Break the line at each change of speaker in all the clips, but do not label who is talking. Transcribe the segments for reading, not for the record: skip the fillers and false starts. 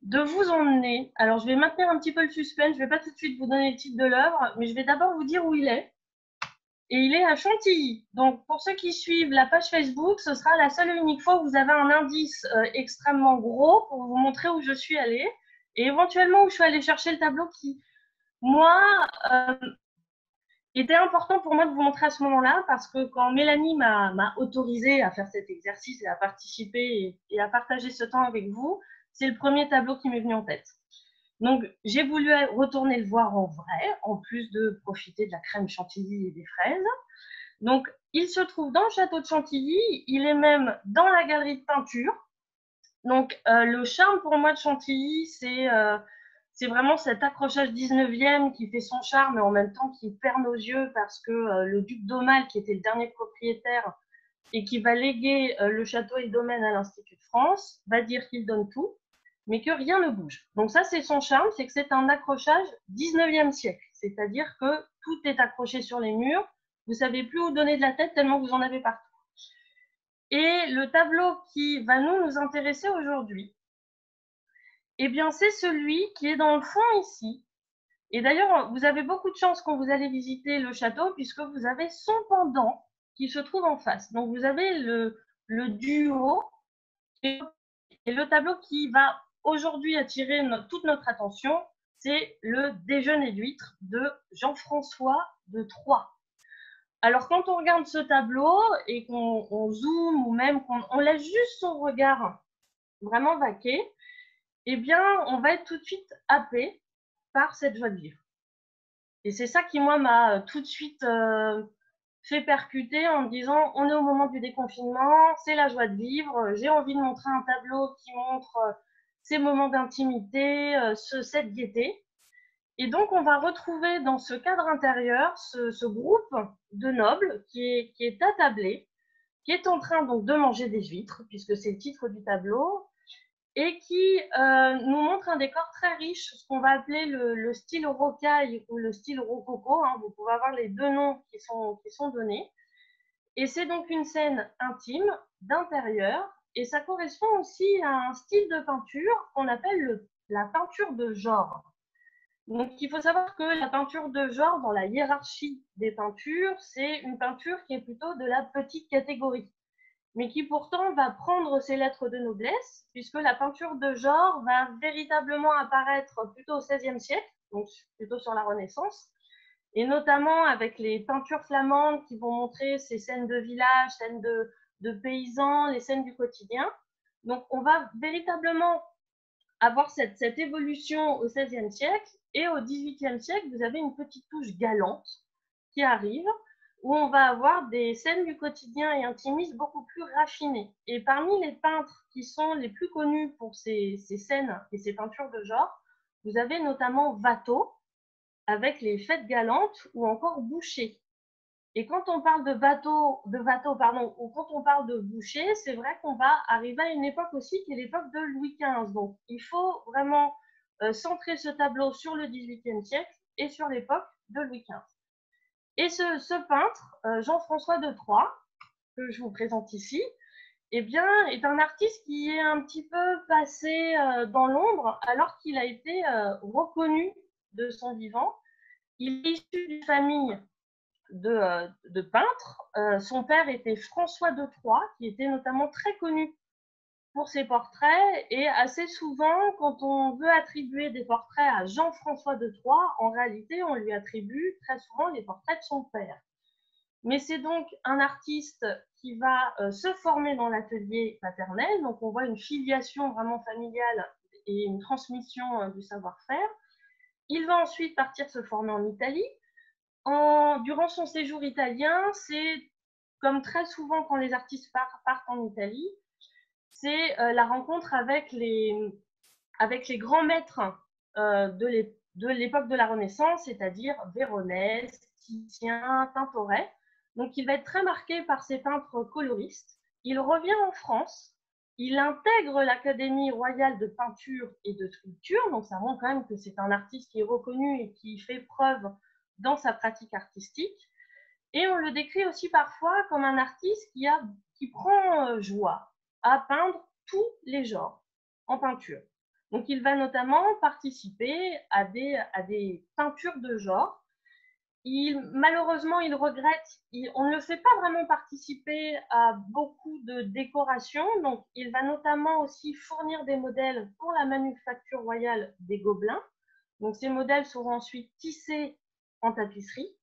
de vous emmener. Alors, je vais maintenir un petit peu le suspense. Je ne vais pas tout de suite vous donner le titre de l'œuvre, mais je vais d'abord vous dire où il est. Et il est à Chantilly. Donc, pour ceux qui suivent la page Facebook, ce sera la seule et unique fois où vous avez un indice extrêmement gros pour vous montrer où je suis allée et éventuellement où je suis allée chercher le tableau qui, moi, était important pour moi de vous montrer à ce moment-là parce que quand Mélanie m'a autorisé à faire cet exercice et à participer et à partager ce temps avec vous, c'est le premier tableau qui m'est venu en tête. Donc, j'ai voulu retourner le voir en vrai, en plus de profiter de la crème chantilly et des fraises. Donc, il se trouve dans le château de Chantilly, il est même dans la galerie de peinture. Donc, le charme pour moi de Chantilly, c'est vraiment cet accrochage 19e qui fait son charme et en même temps qui perd nos yeux parce que le duc d'Aumale, qui était le dernier propriétaire et qui va léguer le château et le domaine à l'Institut de France, va dire qu'il donne tout, mais que rien ne bouge. Donc ça, c'est son charme, c'est que c'est un accrochage 19e siècle, c'est-à-dire que tout est accroché sur les murs, vous savez plus où donner de la tête tellement vous en avez partout. Et le tableau qui va nous intéresser aujourd'hui, eh bien, c'est celui qui est dans le fond ici. Et d'ailleurs, vous avez beaucoup de chance quand vous allez visiter le château, puisque vous avez son pendant qui se trouve en face. Donc, vous avez le duo et le tableau qui va aujourd'hui attirer toute notre attention, c'est le Déjeuner d'huîtres de Jean-François de Troyes. Alors, quand on regarde ce tableau et qu'on zoome ou même qu'on laisse juste son regard vraiment vaquer, eh bien, on va être tout de suite happé par cette joie de vivre. Et c'est ça qui, moi, m'a tout de suite fait percuter en me disant on est au moment du déconfinement, c'est la joie de vivre, j'ai envie de montrer un tableau qui montre ces moments d'intimité, cette gaieté. Et donc, on va retrouver dans ce cadre intérieur ce groupe de nobles qui est attablé, qui est en train donc de manger des huîtres, puisque c'est le titre du tableau, et qui nous montre un décor très riche, ce qu'on va appeler le style rocaille ou le style rococo. Hein, vous pouvez avoir les deux noms qui sont donnés. Et c'est donc une scène intime, d'intérieur, et ça correspond aussi à un style de peinture qu'on appelle la peinture de genre. Donc il faut savoir que la peinture de genre, dans la hiérarchie des peintures, c'est une peinture qui est plutôt de la petite catégorie, mais qui pourtant va prendre ses lettres de noblesse, puisque la peinture de genre va véritablement apparaître plutôt au XVIe siècle, donc plutôt sur la Renaissance, et notamment avec les peintures flamandes qui vont montrer ces scènes de village, scènes de paysans, les scènes du quotidien. Donc on va véritablement avoir cette évolution au XVIe siècle, et au XVIIIe siècle, vous avez une petite touche galante qui arrive, où on va avoir des scènes du quotidien et intimistes beaucoup plus raffinées. Et parmi les peintres qui sont les plus connus pour ces scènes et ces peintures de genre, vous avez notamment Watteau, avec les fêtes galantes, ou encore Boucher. Et quand on parle de Watteau, pardon, ou quand on parle de Boucher, c'est vrai qu'on va arriver à une époque aussi qui est l'époque de Louis XV. Donc, il faut vraiment centrer ce tableau sur le XVIIIe siècle et sur l'époque de Louis XV. Et ce peintre, Jean-François de Troyes, que je vous présente ici, eh bien, est un artiste qui est un petit peu passé dans l'ombre alors qu'il a été reconnu de son vivant. Il est issu d'une famille de peintres. Son père était François de Troyes, qui était notamment très connu pour ses portraits. Et assez souvent, quand on veut attribuer des portraits à Jean-François de Troyes, en réalité, on lui attribue très souvent les portraits de son père. Mais c'est donc un artiste qui va se former dans l'atelier paternel. Donc, on voit une filiation vraiment familiale et une transmission du savoir-faire. Il va ensuite partir se former en Italie. Durant son séjour italien, c'est comme très souvent quand les artistes partent en Italie, c'est la rencontre avec les grands maîtres de l'époque de la Renaissance, c'est-à-dire Véronèse, Titien, Tintoret. Donc il va être très marqué par ces peintres coloristes. Il revient en France, il intègre l'Académie royale de peinture et de sculpture, donc ça montre quand même que c'est un artiste qui est reconnu et qui fait preuve dans sa pratique artistique. Et on le décrit aussi parfois comme un artiste qui prend joie à peindre tous les genres en peinture. Donc, il va notamment participer à des peintures de genre. Malheureusement, il regrette, on ne le fait pas vraiment participer à beaucoup de décorations. Donc, il va notamment aussi fournir des modèles pour la Manufacture royale des Gobelins. Donc, ces modèles seront ensuite tissés en tapisserie.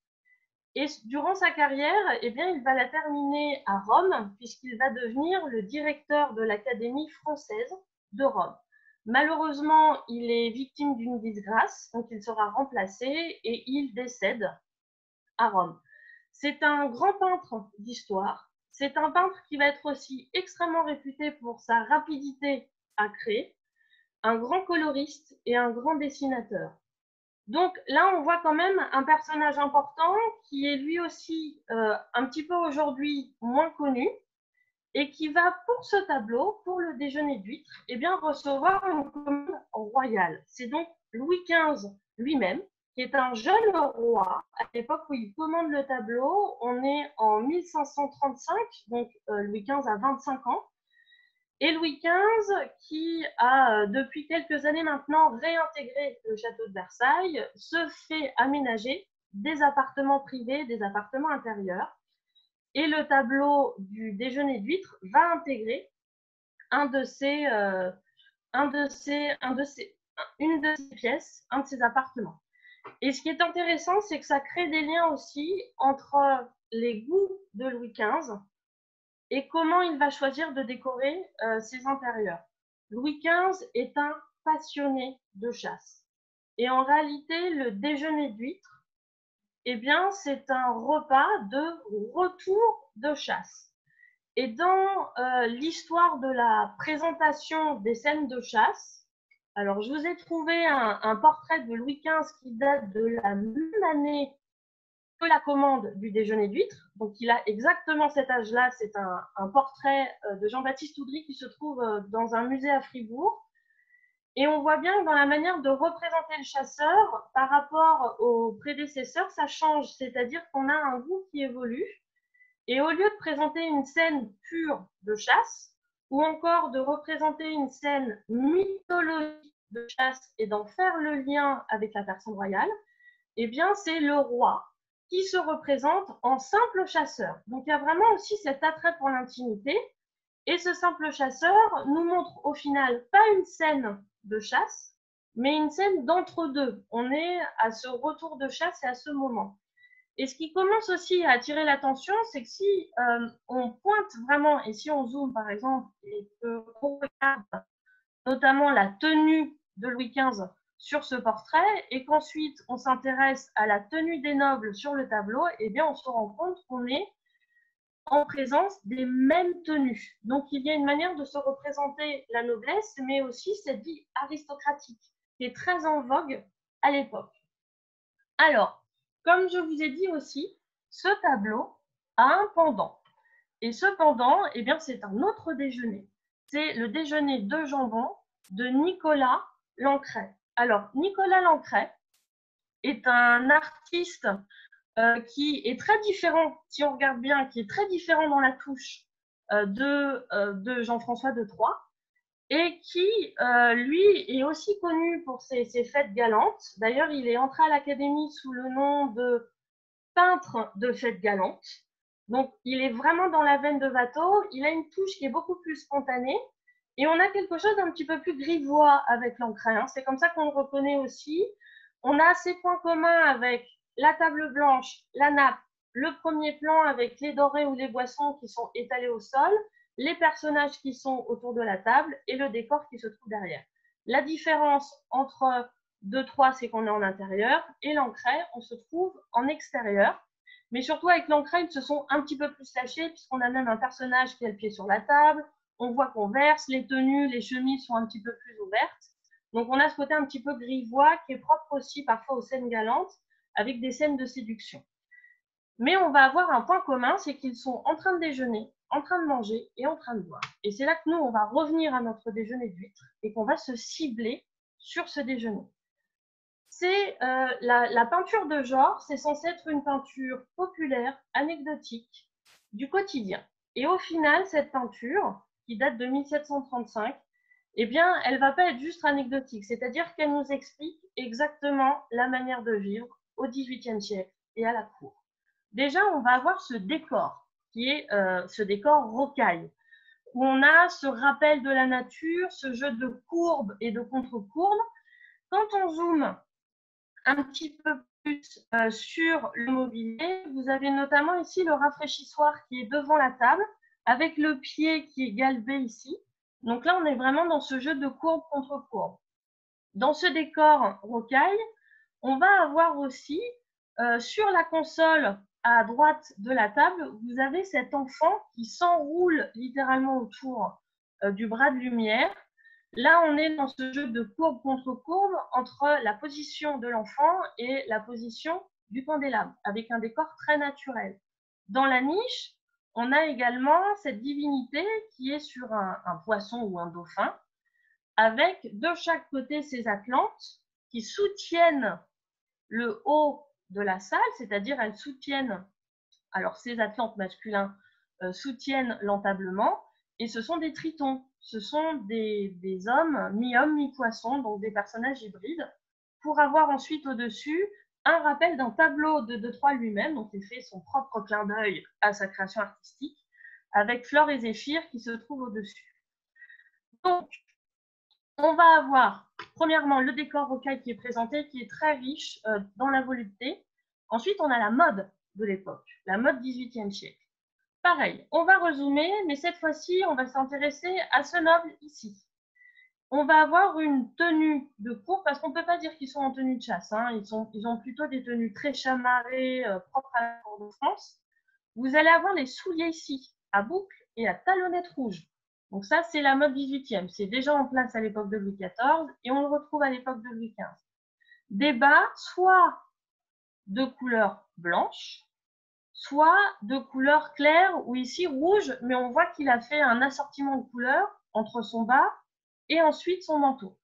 Et durant sa carrière, eh bien, il va la terminer à Rome, puisqu'il va devenir le directeur de l'Académie française de Rome. Malheureusement, il est victime d'une disgrâce, donc il sera remplacé et il décède à Rome. C'est un grand peintre d'histoire. C'est un peintre qui va être aussi extrêmement réputé pour sa rapidité à créer, un grand coloriste et un grand dessinateur. Donc là, on voit quand même un personnage important qui est lui aussi un petit peu aujourd'hui moins connu et qui va, pour ce tableau, pour le déjeuner d'huîtres, eh bien, recevoir une commande royale. C'est donc Louis XV lui-même, qui est un jeune roi. À l'époque où il commande le tableau, on est en 1535, donc Louis XV a 25 ans. Et Louis XV, qui a depuis quelques années maintenant réintégré le château de Versailles, se fait aménager des appartements privés, des appartements intérieurs. Et le tableau du déjeuner d'huîtres va intégrer une de ces pièces, un de ces appartements. Et ce qui est intéressant, c'est que ça crée des liens aussi entre les goûts de Louis XV et comment il va choisir de décorer ses intérieurs. Louis XV est un passionné de chasse. Et en réalité, le déjeuner d'huîtres, eh bien, c'est un repas de retour de chasse. Et dans l'histoire de la présentation des scènes de chasse, alors je vous ai trouvé un portrait de Louis XV qui date de la même année que la commande du déjeuner d'huîtres. Donc, il a exactement cet âge-là. C'est un portrait de Jean-Baptiste Oudry qui se trouve dans un musée à Fribourg. Et on voit bien que dans la manière de représenter le chasseur par rapport aux prédécesseurs, ça change. C'est-à-dire qu'on a un goût qui évolue. Et au lieu de présenter une scène pure de chasse, ou encore de représenter une scène mythologique de chasse et d'en faire le lien avec la personne royale, eh bien, c'est le roi qui se représente en simple chasseur. Donc, il y a vraiment aussi cet attrait pour l'intimité. Et ce simple chasseur nous montre au final pas une scène de chasse, mais une scène d'entre-deux. On est à ce retour de chasse et à ce moment. Et ce qui commence aussi à attirer l'attention, c'est que si on pointe vraiment, et si on zoome par exemple, et qu'on regarde notamment la tenue de Louis XV sur ce portrait, et qu'ensuite on s'intéresse à la tenue des nobles sur le tableau, eh bien on se rend compte qu'on est en présence des mêmes tenues. Donc il y a une manière de se représenter la noblesse, mais aussi cette vie aristocratique qui est très en vogue à l'époque. Alors, comme je vous ai dit aussi, ce tableau a un pendant. Et ce pendant, eh bien, c'est un autre déjeuner. C'est le déjeuner de jambon de Nicolas Lancret. Alors, Nicolas Lancret est un artiste qui est très différent, si on regarde bien, qui est très différent dans la touche de Jean-François de Troyes, et qui, lui, est aussi connu pour ses fêtes galantes. D'ailleurs, il est entré à l'Académie sous le nom de peintre de fêtes galantes. Donc, il est vraiment dans la veine de Watteau. Il a une touche qui est beaucoup plus spontanée. Et on a quelque chose d'un petit peu plus grivois avec Lancret. Hein. C'est comme ça qu'on le reconnaît aussi. On a ces points communs avec la table blanche, la nappe, le premier plan avec les dorés ou les boissons qui sont étalés au sol, les personnages qui sont autour de la table et le décor qui se trouve derrière. La différence entre 2-3, c'est qu'on est en intérieur, et Lancret, on se trouve en extérieur. Mais surtout avec Lancret, ils se sont un petit peu plus lâchés, puisqu'on a même un personnage qui a le pied sur la table, on voit qu'on verse, les tenues, les chemises sont un petit peu plus ouvertes. Donc on a ce côté un petit peu grivois qui est propre aussi parfois aux scènes galantes, avec des scènes de séduction. Mais on va avoir un point commun, c'est qu'ils sont en train de déjeuner, en train de manger et en train de boire. Et c'est là que nous, on va revenir à notre déjeuner d'huîtres et qu'on va se cibler sur ce déjeuner. C'est la peinture de genre, c'est censé être une peinture populaire, anecdotique, du quotidien. Et au final, cette peinture, qui date de 1735, eh bien, elle ne va pas être juste anecdotique, c'est-à-dire qu'elle nous explique exactement la manière de vivre au XVIIIe siècle et à la cour. Déjà, on va avoir ce décor, qui est ce décor rocaille, où on a ce rappel de la nature, ce jeu de courbes et de contre-courbes. Quand on zoome un petit peu plus sur le mobilier, vous avez notamment ici le rafraîchissoir qui est devant la table, avec le pied qui est galbé ici. Donc là, on est vraiment dans ce jeu de courbe contre courbe. Dans ce décor rocaille, on va avoir aussi sur la console à droite de la table, vous avez cet enfant qui s'enroule littéralement autour du bras de lumière. Là, on est dans ce jeu de courbe contre courbe entre la position de l'enfant et la position du candélabre, avec un décor très naturel. Dans la niche, on a également cette divinité qui est sur un poisson ou un dauphin, avec de chaque côté ces atlantes qui soutiennent le haut de la salle, c'est-à-dire elles soutiennent, alors ces atlantes masculins soutiennent l'entablement, et ce sont des tritons, ce sont des hommes, mi-hommes, mi-poissons, donc des personnages hybrides, pour avoir ensuite au-dessus un rappel d'un tableau de De Troyes lui-même, donc il fait son propre clin d'œil à sa création artistique, avec Flore et Zéphyr qui se trouvent au-dessus. Donc, on va avoir, premièrement, le décor rocaille qui est présenté, qui est très riche dans la volupté. Ensuite, on a la mode de l'époque, la mode 18e siècle. Pareil, on va rezoomer, mais cette fois-ci, on va s'intéresser à ce noble ici. On va avoir une tenue de cour, parce qu'on ne peut pas dire qu'ils sont en tenue de chasse, hein. Ils ont plutôt des tenues très chamarrées, propres à la cour de France. Vous allez avoir les souliers ici, à boucles et à talonnettes rouges. Donc ça, c'est la mode 18e. C'est déjà en place à l'époque de Louis XIV et on le retrouve à l'époque de Louis XV. Des bas, soit de couleur blanche, soit de couleur claire, ou ici rouge, mais on voit qu'il a fait un assortiment de couleurs entre son bas et ensuite son manteau.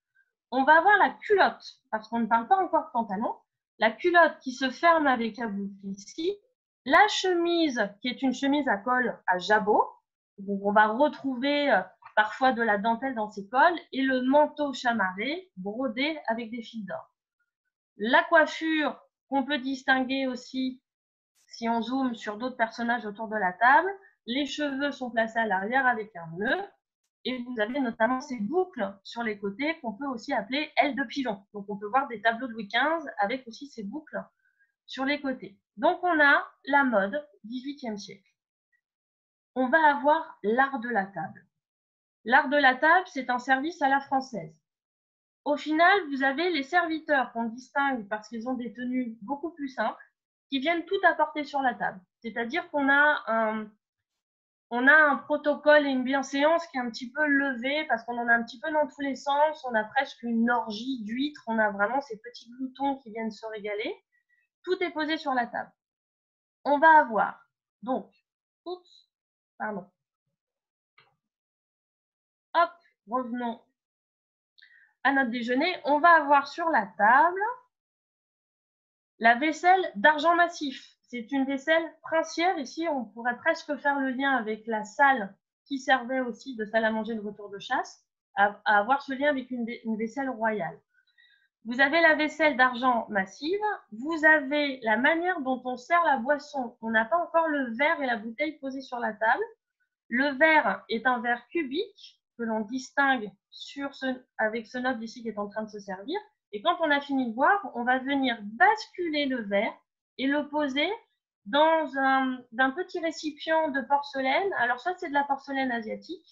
On va avoir la culotte, parce qu'on ne parle pas encore de pantalon, la culotte qui se ferme avec la boucle ici, la chemise qui est une chemise à col à jabot, donc on va retrouver parfois de la dentelle dans ces cols, et le manteau chamarré brodé avec des fils d'or. La coiffure qu'on peut distinguer aussi si on zoome sur d'autres personnages autour de la table, les cheveux sont placés à l'arrière avec un nœud, et vous avez notamment ces boucles sur les côtés qu'on peut aussi appeler ailes de pigeon. Donc on peut voir des tableaux de Louis XV avec aussi ces boucles sur les côtés. Donc on a la mode 18e siècle. On va avoir l'art de la table. L'art de la table, c'est un service à la française. Au final, vous avez les serviteurs qu'on distingue parce qu'ils ont des tenues beaucoup plus simples, qui viennent tout apporter sur la table. C'est-à-dire qu'on a un protocole et une bienséance qui est un petit peu levé parce qu'on en a un petit peu dans tous les sens. On a presque une orgie d'huîtres. On a vraiment ces petits gloutons qui viennent se régaler. Tout est posé sur la table. On va avoir, donc, oups, pardon. Hop, revenons à notre déjeuner. On va avoir sur la table la vaisselle d'argent massif. C'est une vaisselle princière. Ici, on pourrait presque faire le lien avec la salle qui servait aussi de salle à manger de retour de chasse, à avoir ce lien avec une vaisselle royale. Vous avez la vaisselle d'argent massive, vous avez la manière dont on sert la boisson. On n'a pas encore le verre et la bouteille posés sur la table. Le verre est un verre cubique que l'on distingue avec ce noble ici qui est en train de se servir. Et quand on a fini de boire, on va venir basculer le verre et le poser dans un petit récipient de porcelaine. Alors, soit c'est de la porcelaine asiatique,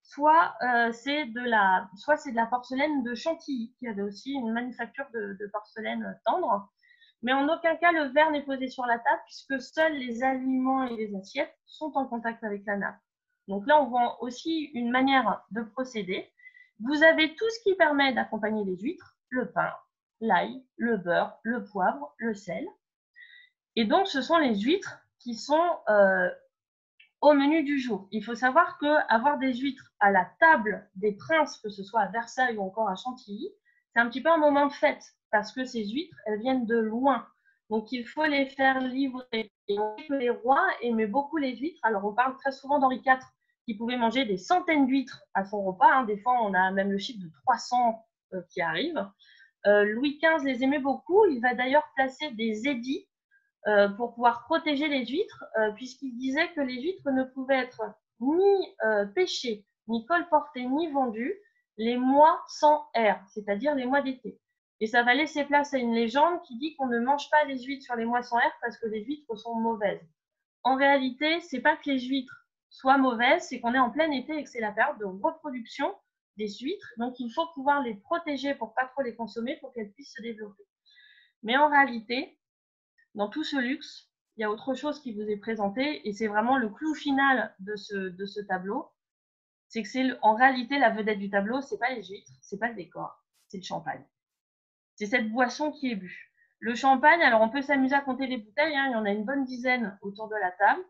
soit c'est de la porcelaine de Chantilly, qui avait aussi une manufacture de porcelaine tendre. Mais en aucun cas, le verre n'est posé sur la table, puisque seuls les aliments et les assiettes sont en contact avec la nappe. Donc là, on voit aussi une manière de procéder. Vous avez tout ce qui permet d'accompagner les huîtres, le pain, l'ail, le beurre, le poivre, le sel. Et donc, ce sont les huîtres qui sont au menu du jour. Il faut savoir qu'avoir des huîtres à la table des princes, que ce soit à Versailles ou encore à Chantilly, c'est un petit peu un moment de fête, parce que ces huîtres, elles viennent de loin. Donc, il faut les faire livrer. Et on sait que les rois aimaient beaucoup les huîtres. Alors, on parle très souvent d'Henri IV, qui pouvait manger des centaines d'huîtres à son repas, hein. Des fois, on a même le chiffre de 300 qui arrive. Louis XV les aimait beaucoup. Il va d'ailleurs placer des édits pour pouvoir protéger les huîtres, puisqu'il disait que les huîtres ne pouvaient être ni pêchées, ni colportées, ni vendues les mois sans air, c'est-à-dire les mois d'été. Et ça va laisser place à une légende qui dit qu'on ne mange pas les huîtres sur les mois sans air parce que les huîtres sont mauvaises. En réalité, c'est pas que les huîtres soient mauvaises, c'est qu'on est en plein été et que c'est la période de reproduction des huîtres. Donc, il faut pouvoir les protéger pour pas trop les consommer pour qu'elles puissent se développer. Mais en réalité, dans tout ce luxe, il y a autre chose qui vous est présenté et c'est vraiment le clou final de ce tableau. C'est que c'est en réalité la vedette du tableau, c'est pas les huîtres, c'est pas le décor, c'est le champagne. C'est cette boisson qui est bue. Le champagne, alors on peut s'amuser à compter les bouteilles, hein, il y en a une bonne dizaine autour de la table.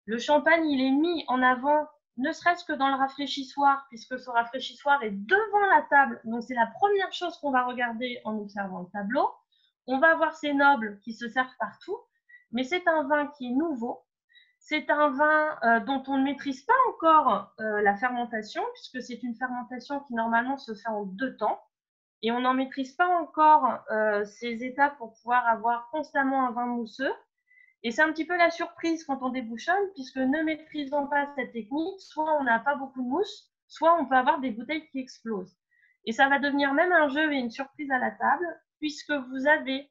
Le champagne, il est mis en avant, ne serait-ce que dans le rafraîchissoir, puisque ce rafraîchissoir est devant la table. Donc c'est la première chose qu'on va regarder en observant le tableau. On va voir ces nobles qui se servent partout, mais c'est un vin qui est nouveau. C'est un vin dont on ne maîtrise pas encore la fermentation, puisque c'est une fermentation qui normalement se fait en 2 temps. Et on n'en maîtrise pas encore ces étapes pour pouvoir avoir constamment un vin mousseux. Et c'est un petit peu la surprise quand on débouchonne, puisque ne maîtrisant pas cette technique, soit on n'a pas beaucoup de mousse, soit on peut avoir des bouteilles qui explosent. Et ça va devenir même un jeu et une surprise à la table, puisque vous avez,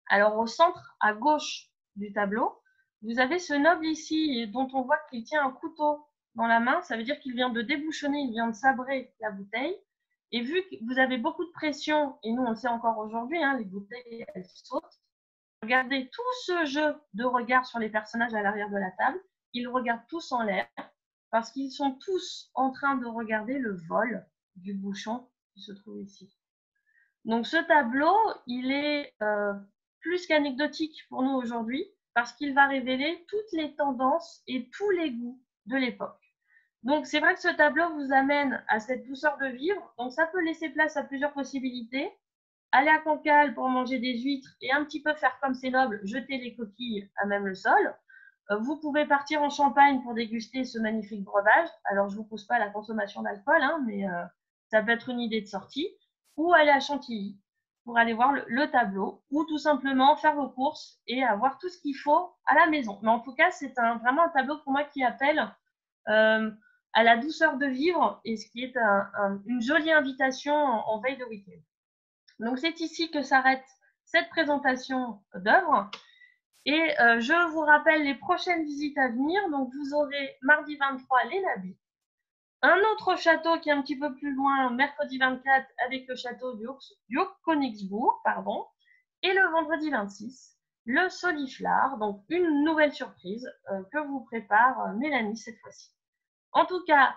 alors au centre, à gauche du tableau, vous avez ce noble ici, dont on voit qu'il tient un couteau dans la main. Ça veut dire qu'il vient de débouchonner, il vient de sabrer la bouteille. Et vu que vous avez beaucoup de pression, et nous on le sait encore aujourd'hui, hein, les bouteilles elles sautent, regardez tout ce jeu de regard sur les personnages à l'arrière de la table. Ils regardent tous en l'air parce qu'ils sont tous en train de regarder le vol du bouchon qui se trouve ici. Donc ce tableau, il est plus qu'anecdotique pour nous aujourd'hui parce qu'il va révéler toutes les tendances et tous les goûts de l'époque. Donc c'est vrai que ce tableau vous amène à cette douceur de vivre, donc ça peut laisser place à plusieurs possibilités. Aller à Cancale pour manger des huîtres et un petit peu faire comme ces nobles, jeter les coquilles à même le sol. Vous pouvez partir en Champagne pour déguster ce magnifique breuvage. Alors je ne vous pousse pas à la consommation d'alcool, hein, mais ça peut être une idée de sortie. Ou aller à Chantilly pour aller voir le tableau, ou tout simplement faire vos courses et avoir tout ce qu'il faut à la maison. Mais en tout cas, c'est vraiment un tableau pour moi qui appelle à la douceur de vivre et ce qui est une jolie invitation en veille de week-end. Donc c'est ici que s'arrête cette présentation d'œuvres et je vous rappelle les prochaines visites à venir. Donc vous aurez mardi 23 les Nabis, un autre château qui est un petit peu plus loin mercredi 24 avec le château du Haut-Königsbourg, pardon, et le vendredi 26 le Soliflare, donc une nouvelle surprise que vous prépare Mélanie cette fois-ci. En tout cas,